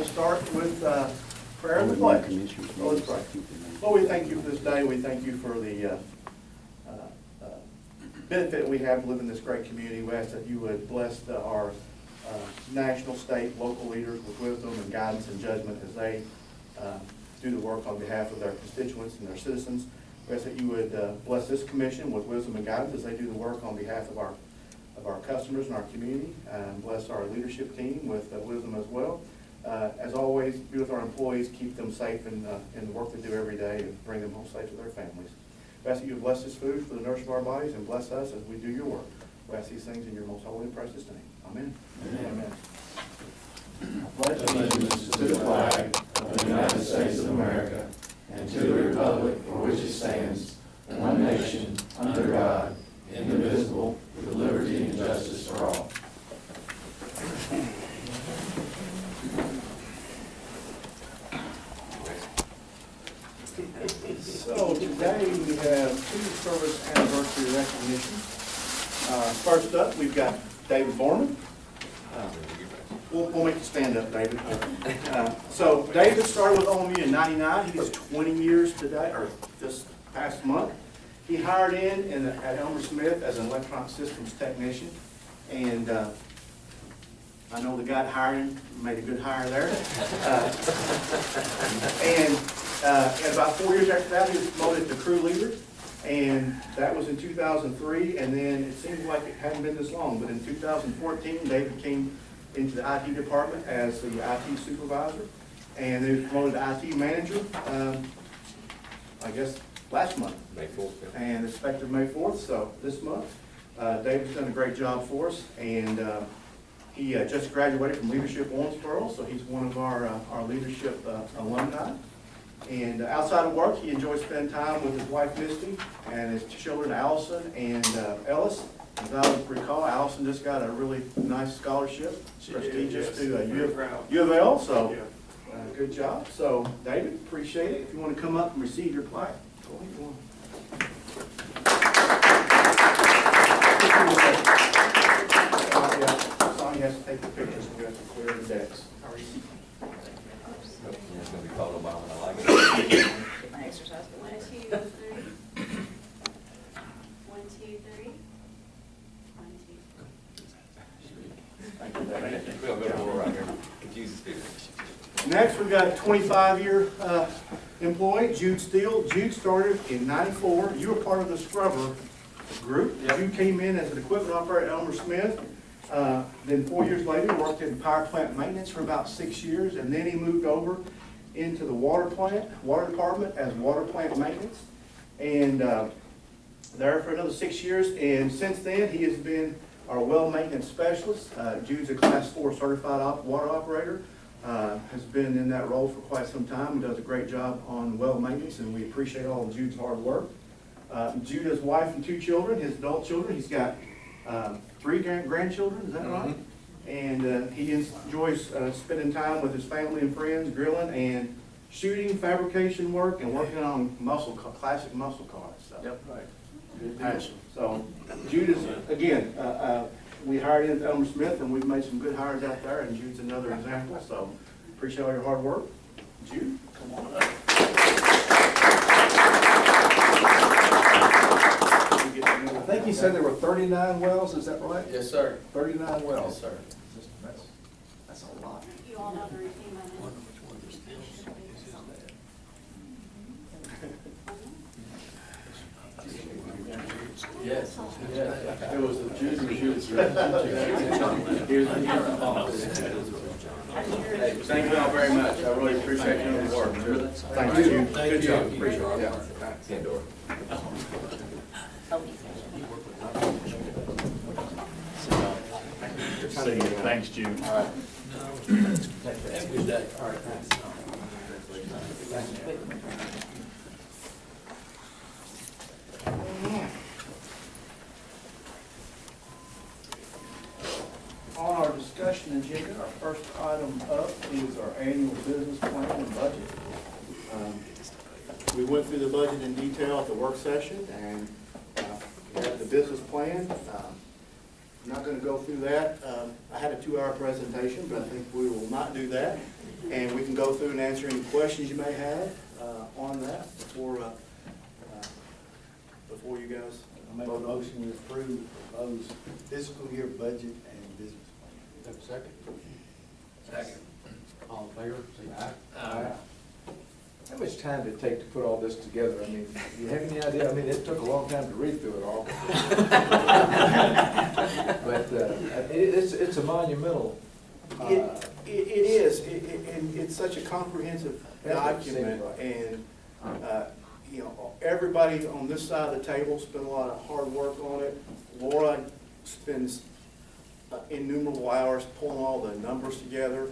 start with prayer and the pledge. So let's pray. Lord, we thank you for this day. We thank you for the benefit we have living in this great community. We ask that you would bless our national, state, local leaders with wisdom and guidance and judgment as they do the work on behalf of their constituents and their citizens. We ask that you would bless this commission with wisdom and guidance as they do the work on behalf of our customers and our community. Bless our leadership team with wisdom as well. As always, be with our employees, keep them safe in the work they do every day, and bring them home safe to their families. We ask that you would bless this food for the nourishment of our bodies, and bless us as we do your work. We ask these things in your most holy and precious name. Amen. Amen. I pledge allegiance to the flag of the United States of America and to the republic for which it stands, one nation, under God, indivisible, with liberty and justice for all. So today we have two service anniversary recognitions. First up, we've got David Foreman. We'll make you stand up, David. So David started with OMU in '99. He's 20 years today, or this past month. He hired at Elmer Smith as an electronic systems technician, and I know the guy that hired him made a good hire there. And about 4 years after that, he was promoted to crew leader, and that was in 2003. And then it seems like it hadn't been this long, but in 2014, David came into the IT department as the IT supervisor, and then he was promoted to IT manager, I guess last month. May 4th. And effective May 4th, so this month. David's done a great job for us, and he just graduated from Leadership Owensboro, so he's one of our leadership alumni. And outside of work, he enjoys spending time with his wife Misty and his children Allison and Ellis. As I recall, Allison just got a really nice scholarship, prestigious to U of L, so good job. So David, appreciate it. If you want to come up and receive your plaque. Go ahead. Sonny has to take the pictures, and we have to clear the decks. It's going to be called Obama, I like it. Get my exercise. 1, 2, 3. 1, 2, 3. 1, 2. Thank you, David. We'll go more right here. Confuses people. Next, we've got a 25-year employee, Jude Steele. Jude started in '94. You were part of the scrubber group. Yep. Jude came in as an equipment operator at Elmer Smith. Then 4 years later, worked in power plant maintenance for about 6 years, and then he moved over into the water department as water plant maintenance, and there for another 6 years. And since then, he has been our well maintenance specialist. Jude's a Class 4 certified water operator. Has been in that role for quite some time. He does a great job on well maintenance, and we appreciate all of Jude's hard work. Jude has a wife and 2 children, his adult children. He's got 3 grandchildren, is that right? And he enjoys spending time with his family and friends, grilling and shooting, fabrication work, and working on classic muscle cars. So. Yep, right. Good passion. So Jude is, again, we hired him at Elmer Smith, and we've made some good hires out there, and Jude's another example. So appreciate all your hard work. Jude, come on up. I think he said there were 39 wells, is that right? Yes, sir. 39 wells. Yes, sir. That's a lot. You all know the routine by now. Yes. It was the Jude and Jude. Thank you all very much. I really appreciate you doing the work. Thank you. Good job. Appreciate it. Yeah. Pandora. See you. Thanks, Jude. All right. Have a good day. All right, thanks. On our discussion agenda, our first item up is our annual business plan and budget. We went through the budget in detail at the work session, and we have the business plan. I'm not going to go through that. I had a 2-hour presentation, but I think we will not do that. and we can go through and answer any questions you may have on that before you guys. I make a motion to approve the proposed fiscal year budget and business plan. Have a second? Second. All in favor, say aye. How much time did it take to put all this together? I mean, do you have any idea? I mean, it took a long time to read through it all. But it's a monumental. It is, and it's such a comprehensive document, Right. and, you know, everybody on this side of the table spent a lot of hard work on it. Laura spends innumerable hours pulling all the numbers together.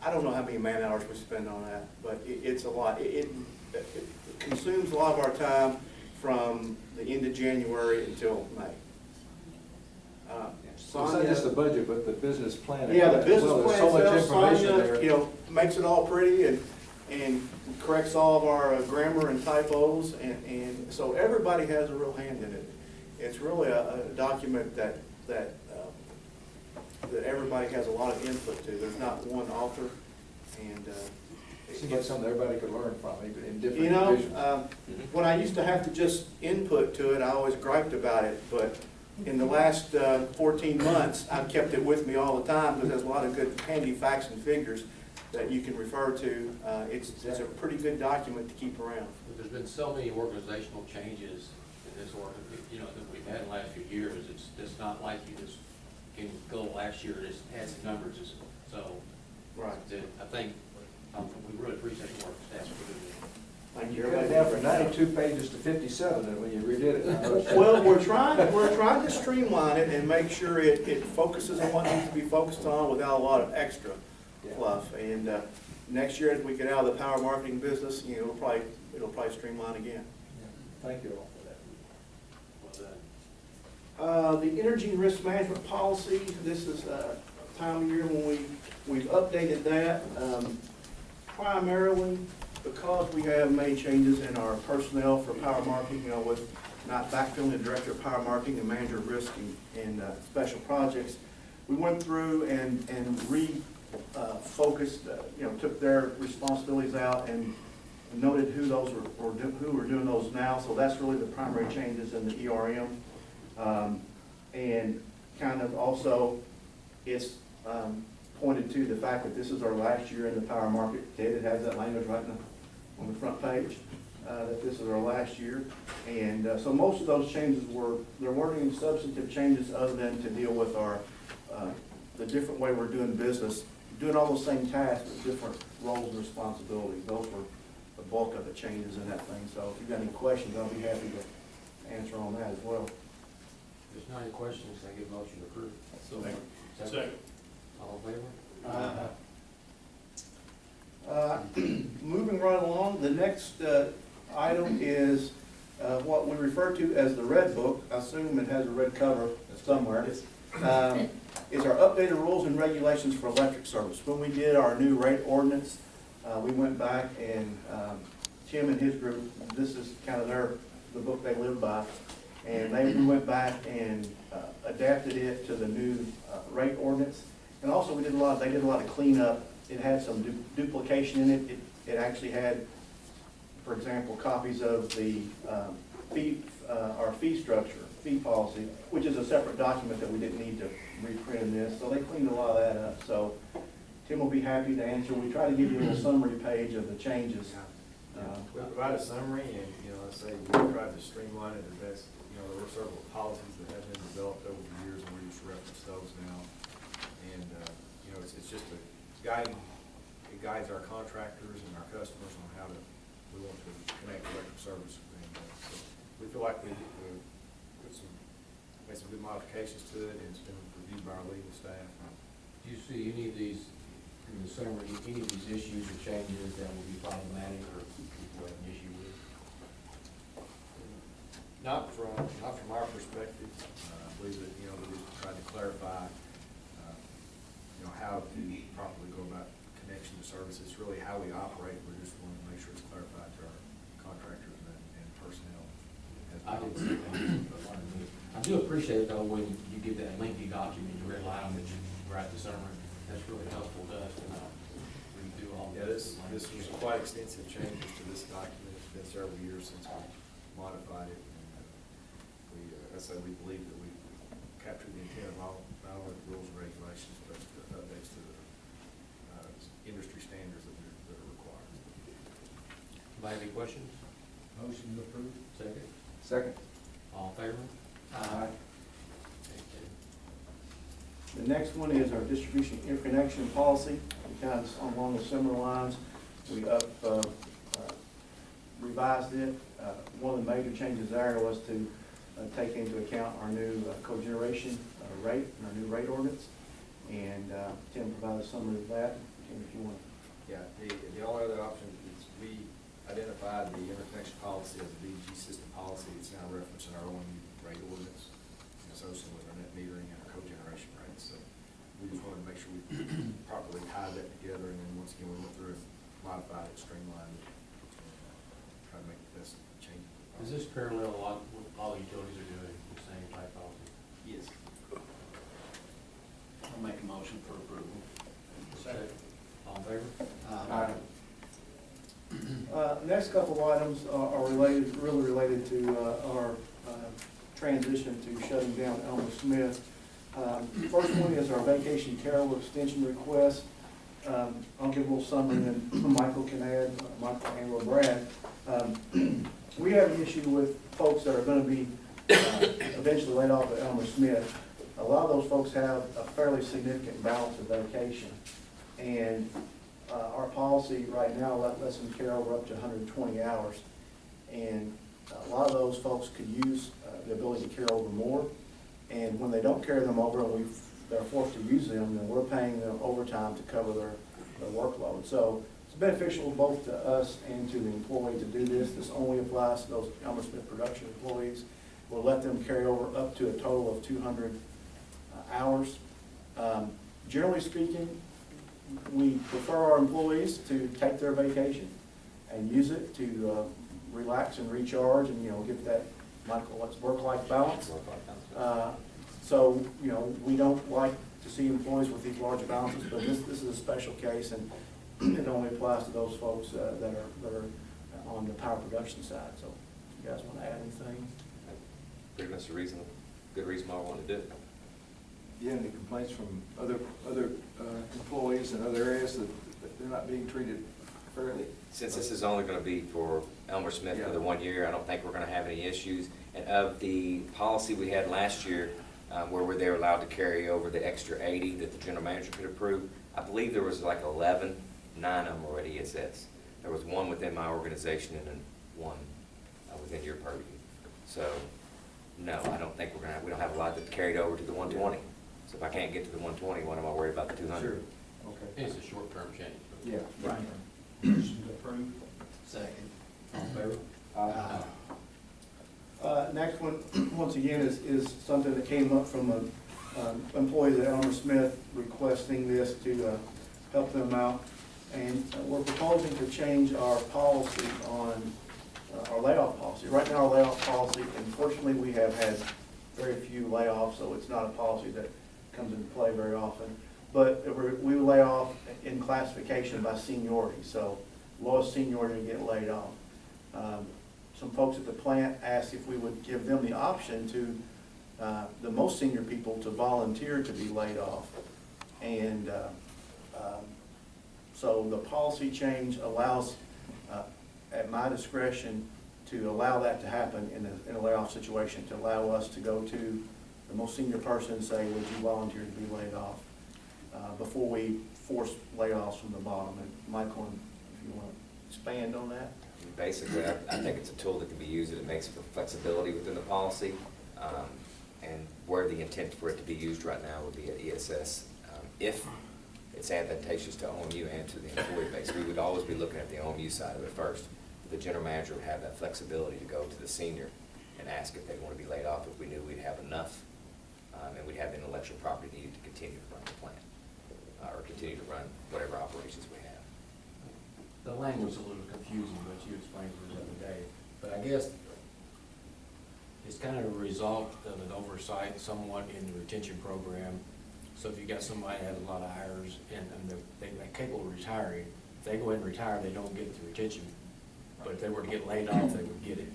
I don't know how many man hours we spend on that, but it's a lot. It consumes a lot of our time from the end of January until May. It's not just the budget, but the business plan. Yeah, the as business well. There's plan so much itself, information Sonia, there. you know, makes it all pretty and corrects all of our grammar and typos, and so everybody has a real hand in it. It's really a document that everybody has a lot of input to. There's not one author, and It seems like something everybody could learn from, even in different you know, divisions. when I used to have to just input to it, I always griped about it, but in the last 14 months, I've kept it with me all the time, because there's a lot of good handy facts and figures that you can refer to. It's a pretty good document to keep around. But there's been so many organizational changes in this you know, that we've had in the last few years. It's not like you just can go last year and just add some numbers. So, Right. I think, we really appreciate the work staff's doing. Thank You you. cut it everybody. down from 92 pages to 57, and when you redid it, I noticed. Well, we're trying to streamline it and make sure it focuses on what needs to be focused on without a lot of extra fluff. And next year, as we get out of the power marketing business, you know, it'll probably streamline again. Thank you all for that. Well done. The energy and risk management policy, this is a time of year when we've updated that, primarily because we have made changes in our personnel for power marketing, you know, with not backfilling the director of power marketing and manager of risk and special projects. We went through and focused, you know, took their responsibilities out and noted who those who were doing those now. So that's really the primary changes in the ERM. And kind of also, it's pointed to the fact that this is our last year in the power market. Ted, it has that language right on the front page, that this is our last year. And so most of those changes there weren't any substantive changes other than to deal with our, the different way we're doing business, doing all those same tasks, but different roles and responsibilities. Those were the bulk of the changes in that thing. So if you've got any questions, I'll be happy to answer on that as well. If there's not any questions, I give a motion to approve. So Second. All in favor? Moving right along, the next item is what we refer to as the red book. I assume it has a red cover somewhere. Is our updated rules and regulations for electric service. When we did our new rate ordinance, we went back and Tim and his group, this is kind of the book they live by, and we went back and adapted it to the new rate ordinance. And also they did a lot of cleanup. It had some duplication in it. It actually had, for example, copies of the our fee structure, fee policy, which is a separate document that we didn't need to reprint in this. So they cleaned a lot of that up. So Tim will be happy to answer. We try to give you a little summary page of the changes. We provide a summary, and, you know, let's say we tried to streamline it the best. You know, there were several policies that have been developed over the years, and we just reference those now. And, you know, it's just a guiding, it guides our contractors and our customers on how we want to connect electric service. And, so we feel like we made some good modifications to it, and it's been reviewed by our legal staff. Do you see any of these, in the summary, any of these issues or changes that will be problematic or people have an issue with? Not from our perspective. I believe that, you know, we tried to clarify, you know, how to properly go about connection to services, really how we operate. We just want to make sure it's clarified to our contractors and personnel. I didn't see that. I do appreciate it though when you give that lengthy document, you red line that you write the summary. That's really helpful to us to know. This was quite extensive changes to this document. It's been several years since we modified it. And I say we believe that we captured the intent of all, not only the rules and regulations, but the updates to the industry standards that are required. Anybody have any questions? Motion to approve. Second. Second. All in favor? Aye. Okay. The next one is our distribution interconnection policy, kind of along the similar lines. We revised it. One of the major changes there was to take into account our new cogeneration rate, and our new rate ordinance. And Tim provided a summary of that, Tim, if you want. Yeah, the only other option is we identified the interconnection policy as a DG system policy. It's now referenced in our OMU rate ordinance and associated with our net metering and our cogeneration rates. So we just wanted to make sure we properly tied that together, and then once again, we went through and modified it, streamlined it, and tried to make the best change. Does this parallel a lot what all utilities are doing, the same type of? Yes. I'll make a motion for approval. Second. All in favor? Aye. Next couple of items are related, really related to our transition to shutting down Elmer Smith. First one is our vacation care extension request. I'll give a little summary and then Michael can add, Michael and or Brad. We have an issue with folks that are going to be eventually laid off at Elmer Smith. A lot of those folks have a fairly significant balance of vacation. And our policy right now lets them carry over up to 120 hours. And a lot of those folks could use the ability to carry over more. And when they don't carry them over and they're forced to use them, then we're paying them overtime to cover their workload. So it's beneficial both to us and to the employee to do this. This only applies to those Elmer Smith production employees. We'll let them carry over up to a total of 200 hours. Generally speaking, we prefer our employees to take their vacation and use it to relax and recharge and, get that, Michael, what's work-life balance. So, we don't like to see employees with these large balances, but this is a special case, and it only applies to those folks that are on the power production side. So, if you guys want to add anything? Pretty much good reason why I wanted to do it. You have any complaints from other employees in other areas that they're not being treated fairly? Since this is only going to be for Elmer Smith for the 1 year, I don't think we're going to have any issues. And of the policy we had last year, where they were allowed to carry over the extra 80 that the general manager could approve, I believe there was like 11, 9 of them were at ESS. There was one within my organization and then one within your purview. So, no, I don't think we don't have a lot that carried over to the 120. So if I can't get to the 120, what am I worried about the 200? Sure. Okay. It's a short-term change. Yeah. Right. Motion to approve. Second. All in favor? Aye. Next one, once again, is something that came up from an employee at Elmer Smith requesting this to help them out. And we're proposing to change our policy on our layoff policy. Right now, our layoff policy, unfortunately, we have had very few layoffs, so it's not a policy that comes into play very often. But we lay off in classification by seniority, so lowest seniority to get laid off. Some folks at the plant asked if we would give them the option to, the most senior people to volunteer to be laid off. And so the policy change allows, at my discretion, to allow that to happen in a layoff situation, to allow us to go to the most senior person and say, would you volunteer to be laid off, before we force layoffs from the bottom. And Michael, if you want to expand on that. Basically, I think it's a tool that can be used, and it makes for flexibility within the policy. And where the intent for it to be used right now would be at ESS. If it's advantageous to OMU and to the employee base, we would always be looking at the OMU side of it first. The general manager would have that flexibility to go to the senior and ask if they want to be laid off if we knew we'd have enough, and we'd have the intellectual property needed to continue to run the plant, or continue to run whatever operations we have. The language is a little confusing, but you explained it the other day. But I guess it's kind of a result of an oversight somewhat in the retention program. So if you got somebody that has a lot of hours and they're capable of retiring, they go ahead and retire, they don't get the retention. But if they were to get laid off, they would get it.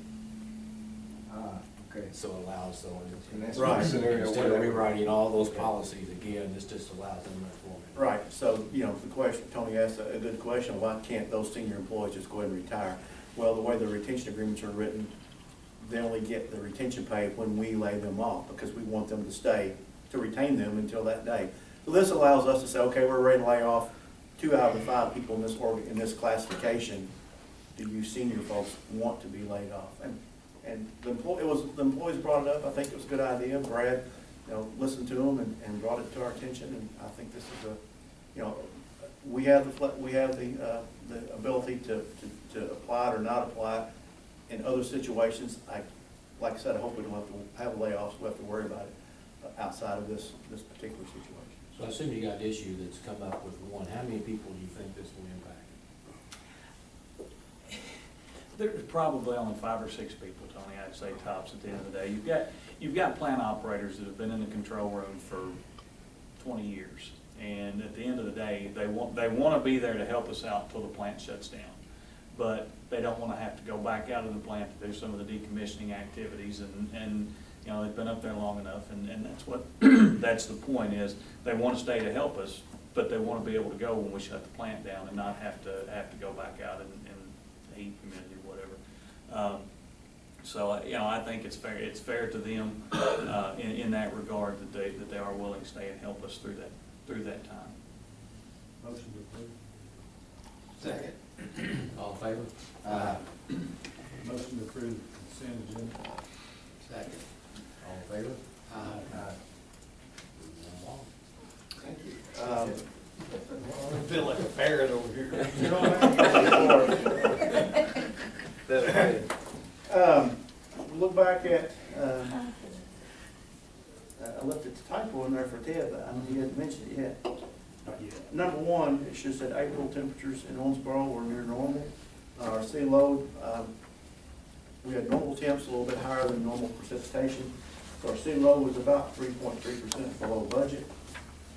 Okay. So it allows them. And that's Right. the scenario Instead where of that- rewriting all those policies again, this just allows them much more. Right, so, you know, the question, Tony asked a good question, why can't those senior employees just go ahead and retire? Well, the way the retention agreements are written, they only get the retention pay when we lay them off, because we want them to stay, to retain them until that day. So this allows us to say, okay, we're ready to lay off 2 out of the 5 people in this classification. Do you senior folks want to be laid off? And the employees brought it up, I think it was a good idea, Brad, you know, listened to them and brought it to our attention, and I think this is you know, we have the ability to apply it or not apply it in other situations. Like I said, I hope we don't have to have layoffs, we have to worry about it outside of this particular situation. So I assume you got an issue that's come up with one. How many people do you think this will impact? There's probably only 5 or 6 people, Tony, I'd say tops at the end of the day. You've got plant operators that have been in the control room for 20 years. And at the end of the day, they want to be there to help us out until the plant shuts down. But they don't want to have to go back out of the plant to do some of the decommissioning activities, and you know, they've been up there long enough, and that's what, that's the point is, they want to stay to help us, but they want to be able to go when we shut the plant down and not have to go back out and heat, humidity, or whatever. So, you know, I think it's fair to them, in that regard, that they are willing to stay and help us through that time. Motion to approve. Second. All in favor? Motion to approve consent agenda. Second. All in favor? Aye. Thank you. I feel like a parrot over here. You know what? Look back at, I left a typo in there for Ted, but I don't think he hasn't mentioned it yet. Not yet. Number 1, it should said April temperatures in Owensboro were near normal. Our sea load, we had normal temps, a little bit higher than normal precipitation. So our sea load was about 3.3% below budget.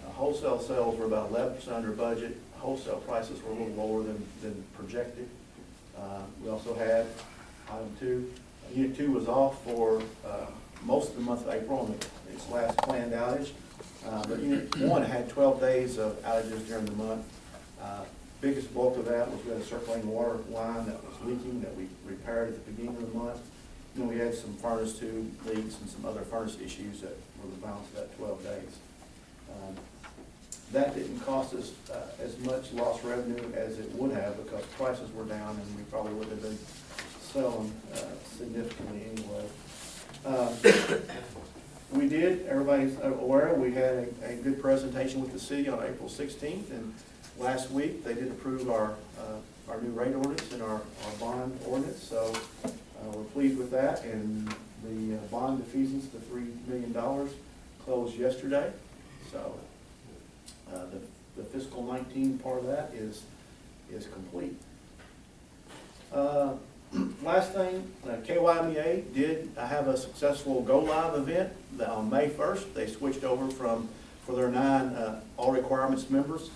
Wholesale sales were about 11% under budget. Wholesale prices were a little lower than projected. We also had item 2. Unit 2 was off for most of the month of April on its last planned outage. But Unit 1 had 12 days of outages during the month. Biggest bulk of that was we had a circulating water line that was leaking that we repaired at the beginning of the month. Then we had some furnace tube leaks and some other furnace issues that were the balance of that 12 days. That didn't cost us as much lost revenue as it would have because prices were down and we probably would have been selling significantly anyway. We did, everybody's aware, we had a good presentation with the city on April 16th, and last week they did approve our new rate ordinance and our bond ordinance, so we're pleased with that, and the bond defeasance to $3 million closed yesterday, so the fiscal 19 part of that is complete. Last thing, KYMEA did have a successful go-live event on May 1st. They switched over for their 9 all requirements members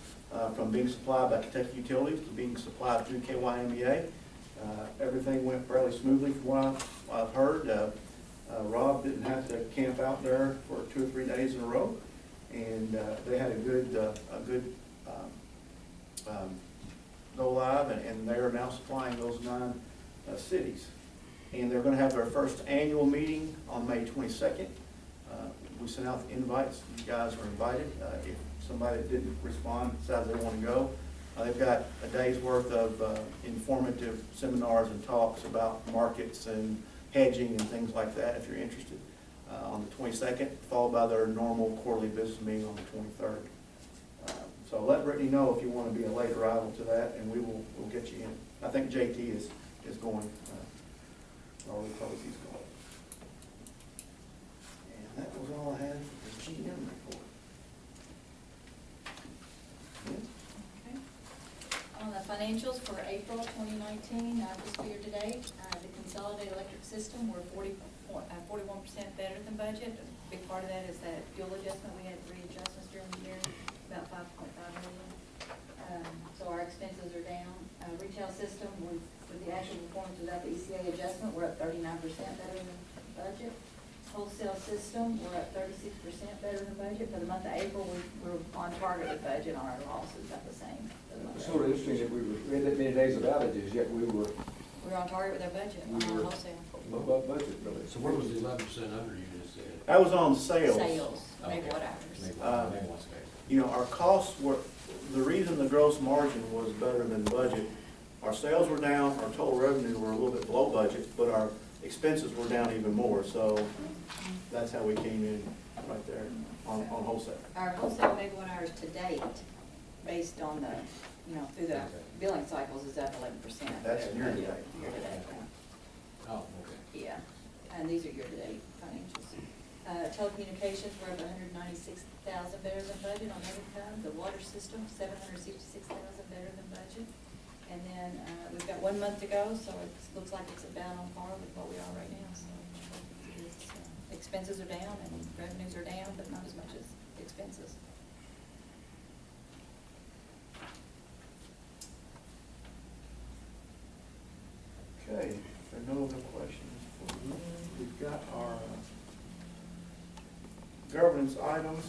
from being supplied by Kentucky Utilities to being supplied through KYMEA. Everything went fairly smoothly from what I've heard. Rob didn't have to camp out there for 2 or 3 days in a row, and they had a good go live, and they are now supplying those 9 cities. And they're going to have their first annual meeting on May 22nd. We sent out the invites. You guys are invited. If somebody that didn't respond decides they want to go, they've got a day's worth of informative seminars and talks about markets and hedging and things like that, if you're interested, on the 22nd, followed by their normal quarterly business meeting on the 23rd. So let Brittany know if you want to be a late arrival to that, and we'll get you in. I think JT is going, or we probably he's going. And that was all I had for the GM report. Okay. On the financials for April 2019, fiscal year to date, the consolidated electric system were 41% better than budget. A big part of that is that fuel adjustment. We had 3 adjustments during the year, about $5.5 million. So our expenses are down. system, with the actual performance without the ECA adjustment, we're up 39% better than budget. Wholesale system, we're up 36% better than budget. For the month of April, we're on target with budget on our losses, about the same. for the month It's of sort of April. interesting that we had that many days of outages, yet we were We're on target with our budget on our wholesale. above budget, really. So where was the 11% under you just said? That was on sales. Sales, Okay. megawatt hours. Megawatt scale. You know, our costs were, the reason the gross margin was better than budget, our sales were down, our total revenue were a little bit below budget, but our expenses were down even more, so that's how we came in right there on wholesale. Our wholesale megawatt hours to date, based on the, through the billing cycles, is up 11%. That's year to date. Year to date, Oh, okay. yeah. And these are year-to-date financials. Telecommunications, we're up 196,000 better than budget on income. The water system, 766,000 better than budget. And then, we've got 1 month to go, so it looks like it's about on par with what we are right now, so. It's, expenses are down and revenues are down, but not as much as expenses. Okay, if there are no other questions, we've got our governance items.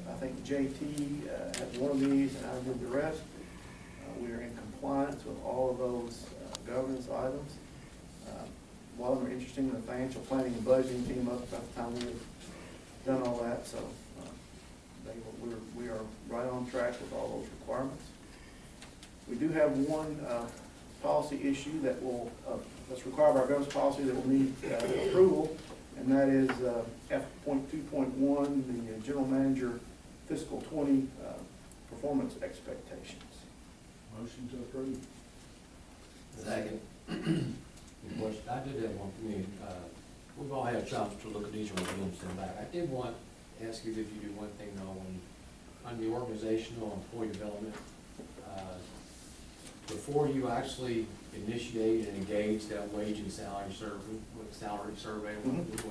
I think JT has one of these and I did the rest. We are in compliance with all of those governance items. A lot of them are interesting. The financial planning and budgeting came up about the time we had done all that, so we are right on track with all those requirements. We do have one policy issue that will, that's required by our governance policy that will need approval, and that is F.2.1, the general manager fiscal 20 performance expectations. Motion to approve. Second. I did have one for me. We've all had a chance to look at these and review them, send back. I did want to ask you if you do one thing though, on the organizational employee development. Before you actually initiate and engage that wage and salary survey, we want to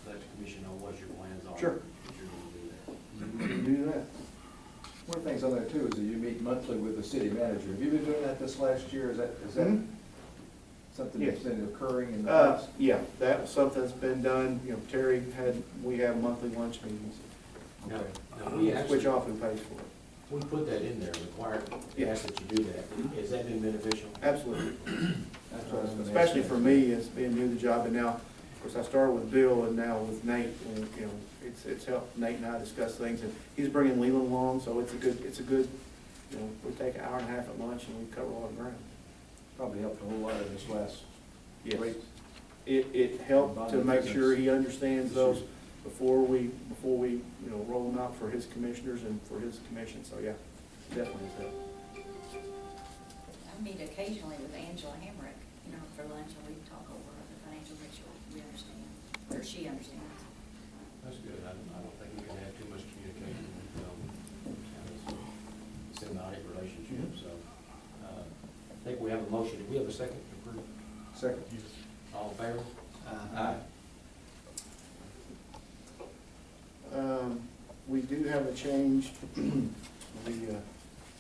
let the commission know what your plans are. Sure. If you're going to do that. We can do that. One of the things on there too is that you meet monthly with the city manager. Have you been doing that this last year? Is that Mhm. something Yes. that's been occurring in the past? Yeah, that was something that's been done. You know, Terry we have monthly lunch meetings. Now, Okay. we actually, Which often pays for it. we put that in there, required, Yeah. ask that you do that. Has that been beneficial? Absolutely. That's what I was gonna ask Especially you. for me, as being new to the job, and now, of course, I started with Bill and now with Nate, and, it's helped Nate and I discuss things, and he's bringing Leland along, so it's a good, we take an hour and a half at lunch and we cover a lot of ground. Probably helped a whole lot in this last Yes. week. It helped to make sure he understands those Issues. before we, roll them out for his commissioners and for his commission, so yeah, definitely has helped. I meet occasionally with Angela Hamrick, for lunch, and we talk over the financials, make sure we understand, or she understands. That's good. I don't think we can have too much communication with, kind of symbiotic relationship, so. I think we have a motion. Do we have a second to approve? Second. All in favor? Aye. We do have a change. We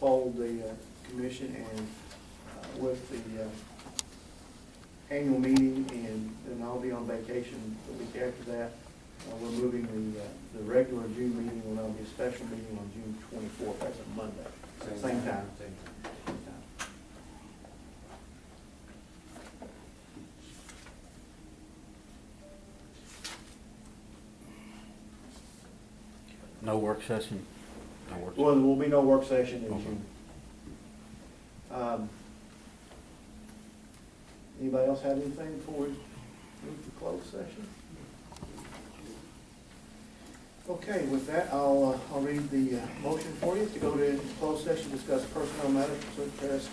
followed the commission and with the annual meeting, and then I'll be on vacation the week after that. We're moving the regular June meeting, and there'll be a special meeting on June 24th, that's a Monday. Same time. No work session? No work Well, there will be no work session in Okay. June. Anybody else have anything before we move to closed session? Okay, with that, I'll read the motion for you to go to closed session, discuss personnel matters pursuant to KRS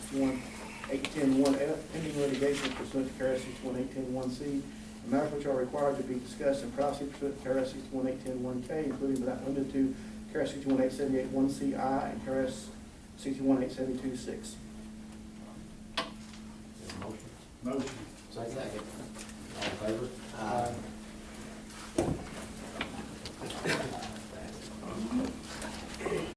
61810-1F, pending litigation pursuant to KRS 61810-1C, matters which are required to be discussed and prosecuted pursuant to KRS 61810-1K, including but not limited to KRS 61878-1CI and KRS 61872-6. Motion? Motion. Second. All in favor? Aye.